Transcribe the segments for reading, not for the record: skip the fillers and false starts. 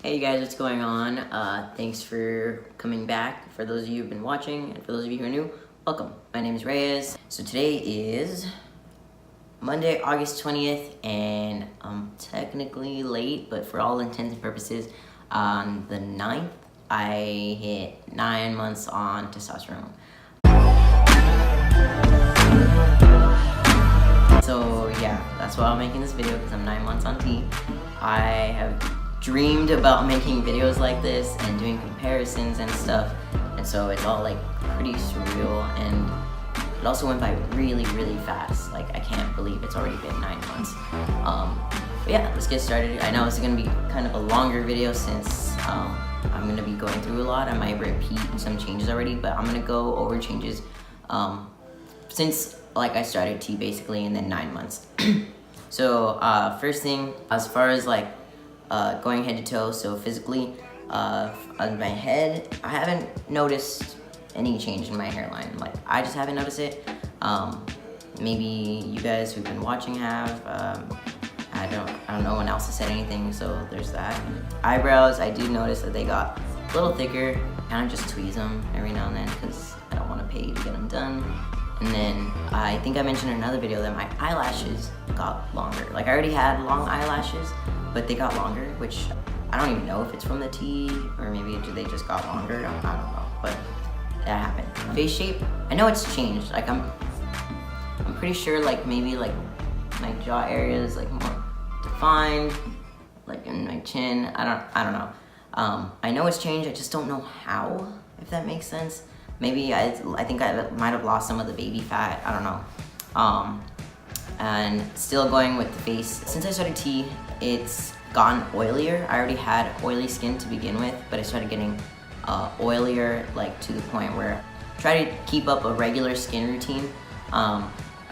Hey guys, what's going on? Thanks for coming back. For those of you who've been watching, and for those of you who are new, welcome. My name is Reyes. So today is Monday, August 20th, and I'm technically late, but for all intents and purposes, on the 9th, I hit 9 months on testosterone. So yeah, that's why I'm making this video, because I'm 9 months on T. I have dreamed about making videos like this and doing comparisons and stuff, and so it's all like pretty surreal, and it also went by really fast. Like, I can't believe it's already been 9 months. But yeah, let's get started. I know it's gonna be kind of a longer video since I'm gonna be going through a lot. I might repeat some changes already, but I'm gonna go over changes since like I started T basically, and then 9 months. So first thing, as far as like going head to toe, so physically, on my head, I haven't noticed any change in my hairline. Like, I just haven't noticed it. Maybe you guys who've been watching have. I don't know, one else has said anything, so there's that. Eyebrows, I do notice that they got a little thicker. Kind of just tweeze them every now and then because I don't want to pay to get them done. And then I think I mentioned in another video that my eyelashes got longer. Like, I already had long eyelashes, but they got longer, which I don't even know if it's from the tea or maybe they just got longer. I don't know, but that happened. Face shape, I know it's changed. Like, I'm pretty sure like maybe like my jaw area is like more defined, like in my chin. I don't know. I know it's changed. I just don't know how, if that makes sense. Maybe I think I might have lost some of the baby fat. I don't know. And still going with the face. Since I started T, it's gotten oilier. I already had oily skin to begin with, but I started getting oilier, like to the point where I try to keep up a regular skin routine. I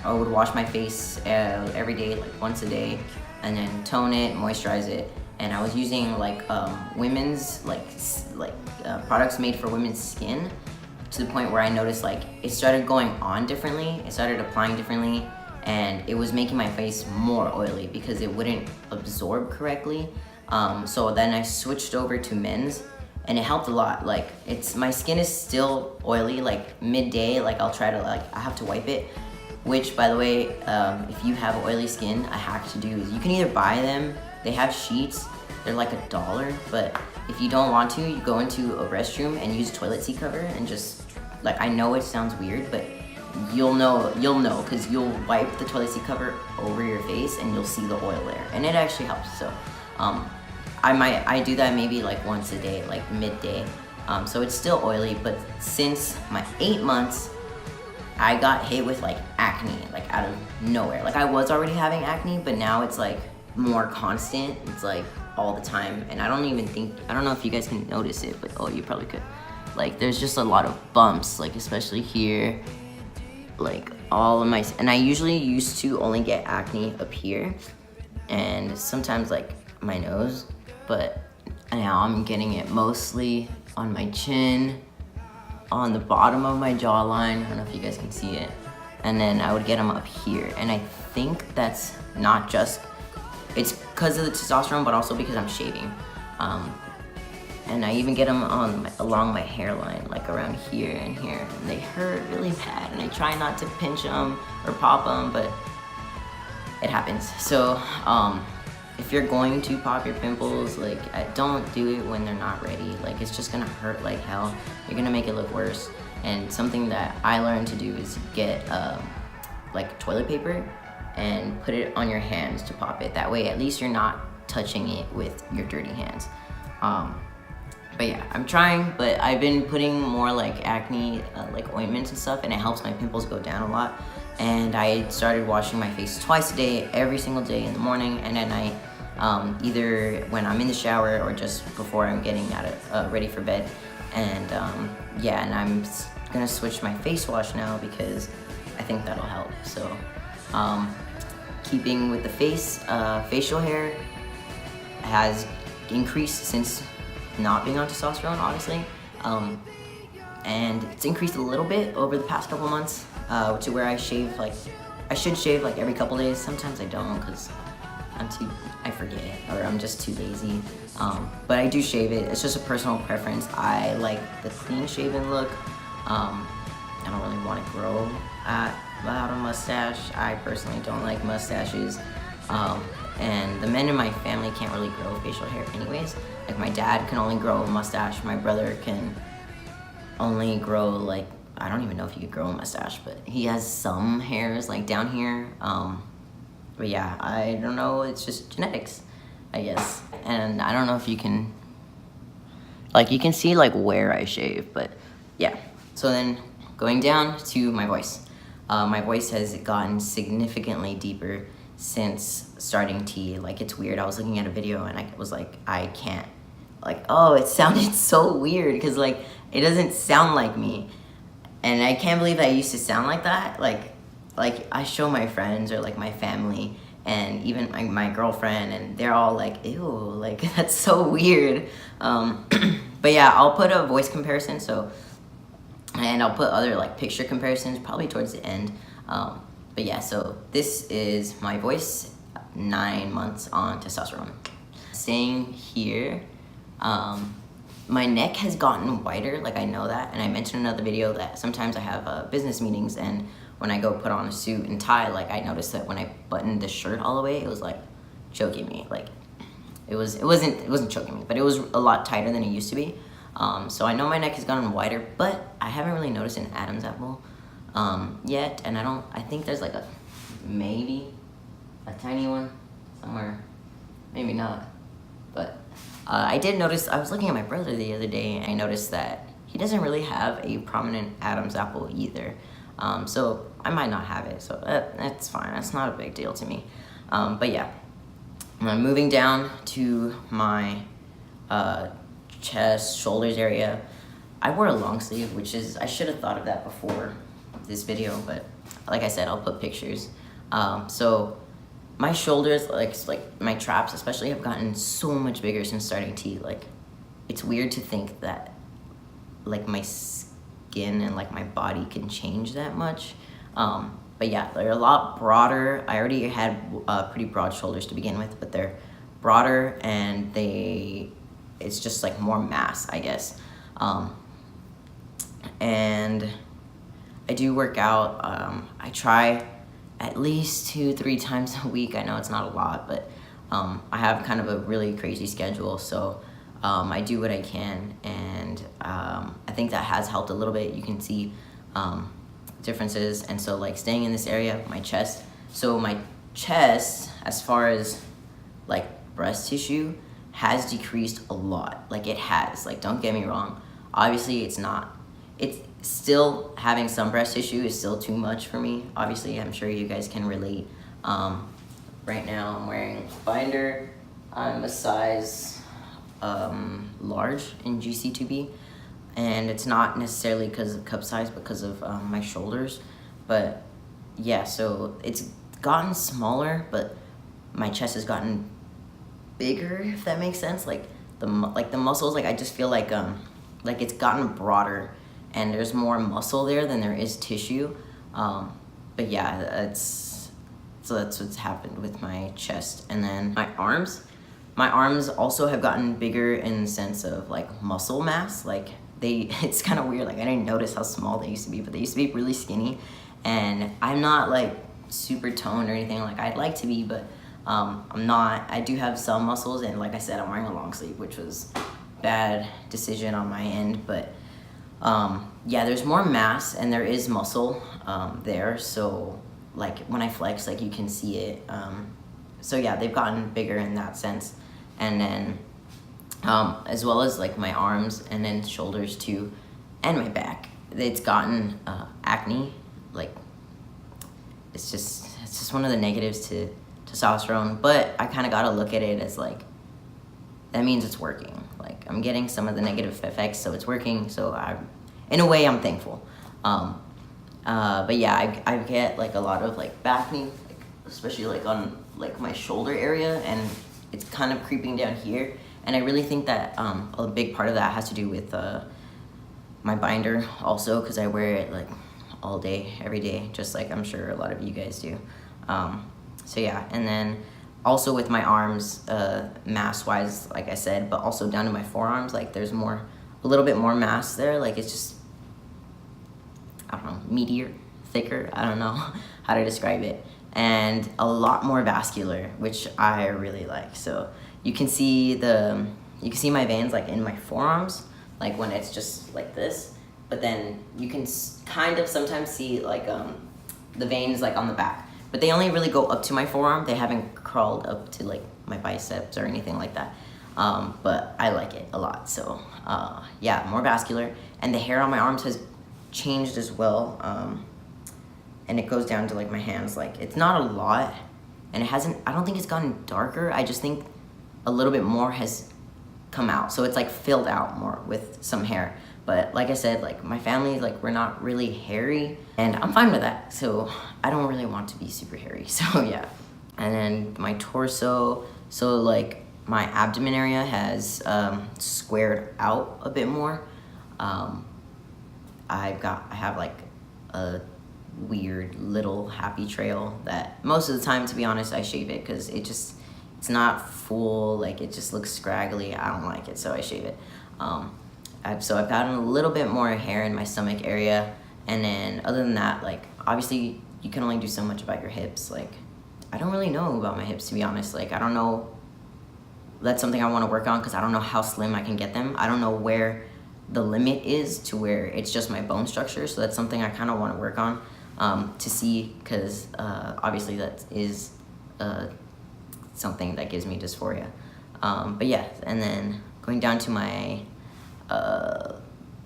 would wash my face every day, like once a day, and then tone it, moisturize it. And I was using like women's products made for women's skin, to the point where I noticed like it started going on differently, it started applying differently, and it was making my face more oily because it wouldn't absorb correctly. So then I switched over to men's, and it helped a lot. Like, my skin is still oily, like midday, like I'll try to I have to wipe it, which, by the way, if you have oily skin, a hack to do is you can either buy them, they have sheets, they're like $1, but if you don't want to, you go into a restroom and use toilet seat cover and just, like, I know it sounds weird, but you'll know, because you'll wipe the toilet seat cover over your face and you'll see the oil there, and it actually helps. So I do that maybe like once a day, like midday. So it's still oily, but since my 8 months, I got hit with like acne, like out of nowhere. Like, I was already having acne, but now it's like more constant. It's like all the time, and I don't know if you guys can notice it, but oh, you probably could. Like, there's just a lot of bumps, like especially here, like all of my, and I usually used to only get acne up here and sometimes like my nose, but now I'm getting it mostly on my chin, on the bottom of my jawline. I don't know if you guys can see it, and then I would get them up here, and I think that's not just, it's because of the testosterone, but also because I'm shaving. And I even get them along my hairline, like around here and here, and they hurt really bad, and I try not to pinch them or pop them, but it happens. So if you're going to pop your pimples, like, don't do it when they're not ready. Like, it's just gonna hurt like hell. You're gonna make it look worse. And something that I learned to do is get like toilet paper and put it on your hands to pop it. That way, at least you're not touching it with your dirty hands. But yeah, I'm trying, but I've been putting more like acne, like ointments and stuff, and it helps my pimples go down a lot. And I started washing my face twice a day, every single day, in the morning and at night, either when I'm in the shower or just before I'm getting ready for bed. And yeah, and I'm gonna switch my face wash now because I think that'll help. So keeping with the face, facial hair has increased since not being on testosterone, honestly, and it's increased a little bit over the past couple months, to where I should shave like every couple days. Sometimes I don't, because I forget, or I'm just too lazy. But I do shave it. It's just a personal preference. I like the clean shaven look. I don't really want to grow out a mustache. I personally don't like mustaches. And the men in my family can't really grow facial hair anyways. Like my dad can only grow a mustache. My brother can only grow like, I don't even know if he could grow a mustache, but he has some hairs like down here. But yeah, I don't know, it's just genetics, I guess. And I don't know if you can, like you can see like where I shave, but yeah. So then going down to my voice. My voice has gotten significantly deeper since starting T. Like it's weird, I was looking at a video and I was like, I can't, like, oh, it sounded so weird because like, it doesn't sound like me. And I can't believe I used to sound like that. Like I show my friends or like my family and even my girlfriend and they're all like, ew, like that's so weird. But yeah, I'll put a voice comparison, and I'll put other like picture comparisons probably towards the end. But yeah, so this is my voice 9 months on testosterone. Staying here, my neck has gotten wider, like I know that, and I mentioned in another video that sometimes I have business meetings, and when I go put on a suit and tie, like I noticed that when I buttoned the shirt all the way, it was like choking me. Like it wasn't choking me, but it was a lot tighter than it used to be. So I know my neck has gotten wider, but I haven't really noticed an Adam's apple yet, and I think there's like maybe a tiny one somewhere, maybe not, but I did notice, I was looking at my brother the other day, and I noticed that he doesn't really have a prominent Adam's apple either. So I might not have it, so that's fine. That's not a big deal to me. But yeah, moving down to my chest, shoulders area. I wore a long sleeve, which is, I should have thought of that before this video, but like I said, I'll put pictures. So my shoulders, like my traps especially, have gotten so much bigger since starting T. Like, it's weird to think that like my skin and like my body can change that much. But yeah, they're a lot broader. I already had pretty broad shoulders to begin with, but they're broader and it's just like more mass, I guess. And I do work out. I try at least 2-3 times a week. I know it's not a lot, but I have kind of a really crazy schedule, so I do what I can, and I think that has helped a little bit. You can see differences, and so like staying in this area, my chest. So my chest, as far as like breast tissue, has decreased a lot. Like it has, like don't get me wrong. Obviously it's not, it's still having some breast tissue is still too much for me. Obviously, I'm sure you guys can relate. Right now I'm wearing a binder. I'm a size large in GC2B, and it's not necessarily because of cup size, because of my shoulders. But yeah, so it's gotten smaller, but my chest has gotten bigger, if that makes sense. Like the muscles, like I just feel like it's gotten broader, and there's more muscle there than there is tissue. But yeah, so that's what's happened with my chest. And then my arms also have gotten bigger in the sense of like muscle mass. Like it's kind of weird. Like I didn't notice how small they used to be, but they used to be really skinny. And I'm not like super toned or anything like I'd like to be, but I'm not. I do have some muscles, and like I said, I'm wearing a long sleeve, which was bad decision on my end. But yeah, there's more mass and there is muscle there. So like when I flex, like you can see it. So yeah, they've gotten bigger in that sense. And then as well as like my arms and then shoulders too, and my back, it's gotten acne. Like it's just one of the negatives to testosterone, but I kind of got to look at it as like, that means it's working. Like I'm getting some of the negative effects, so it's working. So in a way, I'm thankful. But yeah, I get like a lot of like back knee, like, especially like on like my shoulder area, and it's kind of creeping down here. And I really think that a big part of that has to do with my binder also, because I wear it like all day, every day, just like I'm sure a lot of you guys do. So yeah, and then Also with my arms, mass wise, like I said, but also down to my forearms, like there's a little bit more mass there. Like it's just, I don't know, meatier, thicker. I don't know how to describe it. And a lot more vascular, which I really like. So you can see my veins like in my forearms, like when it's just like this. But then you can kind of sometimes see like the veins like on the back. But they only really go up to my forearm. They haven't crawled up to like my biceps or anything like that. But I like it a lot. So yeah, more vascular. And the hair on my arms has changed as well. And it goes down to like my hands. Like it's not a lot, and I don't think it's gotten darker. I just think a little bit more has come out. So it's like filled out more with some hair. But like I said, like my family, like we're not really hairy, and I'm fine with that. So I don't really want to be super hairy. So yeah. And then my torso, so like my abdomen area has squared out a bit more. I have like a weird little happy trail that most of the time, to be honest, I shave it because it's not full, like it just looks scraggly. I don't like it, so I shave it. So I've gotten a little bit more hair in my stomach area, and then other than that, like obviously you can only do so much about your hips. Like I don't really know about my hips, to be honest. Like I don't know, that's something I want to work on because I don't know how slim I can get them. I don't know where the limit is to where it's just my bone structure, so that's something I kind of want to work on to see, because obviously that is something that gives me dysphoria. But yeah, and then going down to my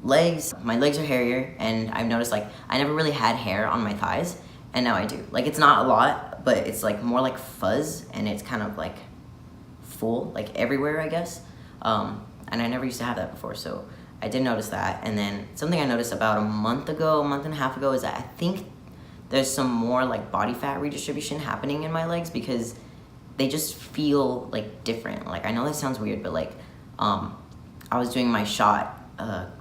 legs. My legs are hairier, and I've noticed like I never really had hair on my thighs, and now I do. Like it's not a lot, but it's like more like fuzz, and it's kind of like full, like everywhere, I guess. And I never used to have that before, so I did notice that. And then something I noticed about a month and a half ago is that I think there's some more like body fat redistribution happening in my legs, because they just feel like different. Like I know that sounds weird, but like I was doing my shot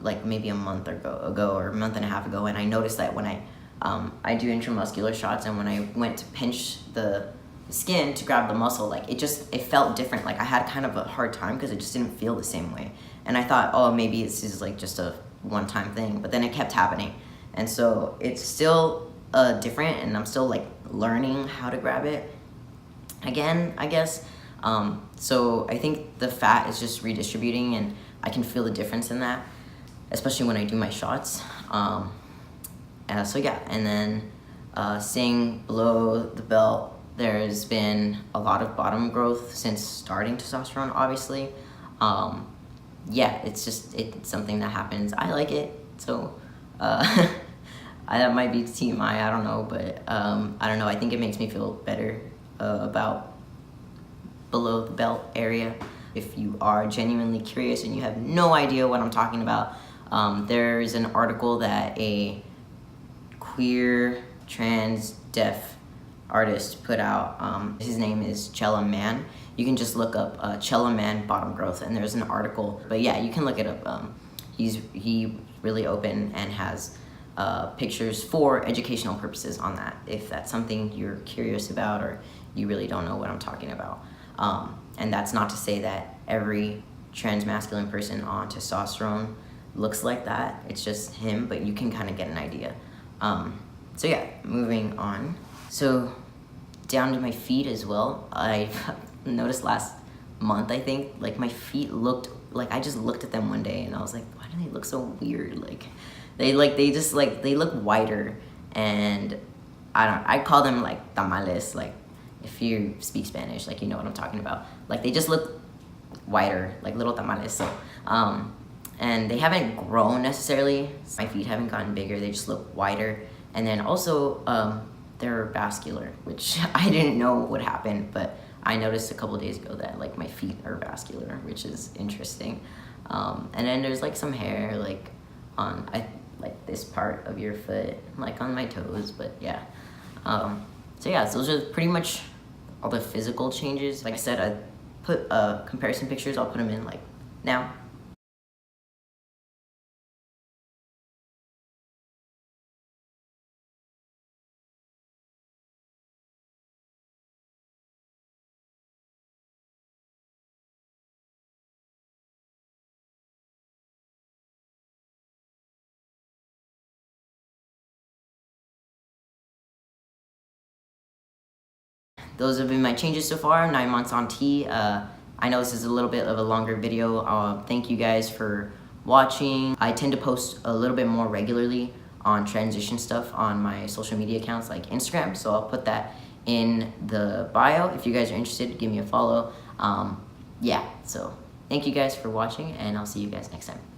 like maybe a month ago or a month and a half ago, and I noticed that when I do intramuscular shots, and when I went to pinch the skin to grab the muscle, like it felt different. Like I had kind of a hard time because it just didn't feel the same way. And I thought, oh, maybe this is like just a one-time thing, but then it kept happening. And so it's still different, and I'm still like learning how to grab it again, I guess. So I think the fat is just redistributing, and I can feel the difference in that, especially when I do my shots. So yeah, and then staying below the belt, there's been a lot of bottom growth since starting testosterone, obviously. Yeah, it's something that happens. I like it, so that might be TMI, I don't know, but I don't know, I think it makes me feel better about below the belt area. If you are genuinely curious and you have no idea what I'm talking about, there's an article that a queer, trans, deaf artist put out. His name is Chella Man. You can just look up Chella Man bottom growth, and there's an article. But yeah, you can look it up. He's really open and has pictures for educational purposes on that, if that's something you're curious about or you really don't know what I'm talking about. And that's not to say that every transmasculine person on testosterone looks like that. It's just him, but you can kind of get an idea. So yeah, moving on. So down to my feet as well. I noticed last month, I think, like my feet looked like, I just looked at them one day and I was like, why do they look so weird? Like they look whiter, and I call them like tamales. Like if you speak Spanish, like you know what I'm talking about. Like they just look whiter, like little tamales. So and they haven't grown necessarily. My feet haven't gotten bigger, they just look wider. And then also they're vascular, which I didn't know would happen, but I noticed a couple days ago that like my feet are vascular, which is interesting. And then there's like some hair like on like this part of your foot, like on my toes, but yeah. So yeah, so those are pretty much all the physical changes. Like I said, I put comparison pictures, I'll put them in like now. those have been my changes so far. 9 months on T. I know this is a little bit of a longer video. Thank you guys for watching. I tend to post a little bit more regularly on transition stuff on my social media accounts like Instagram, so I'll put that in the bio. If you guys are interested, give me a follow. Yeah, so thank you guys for watching, and I'll see you guys next time.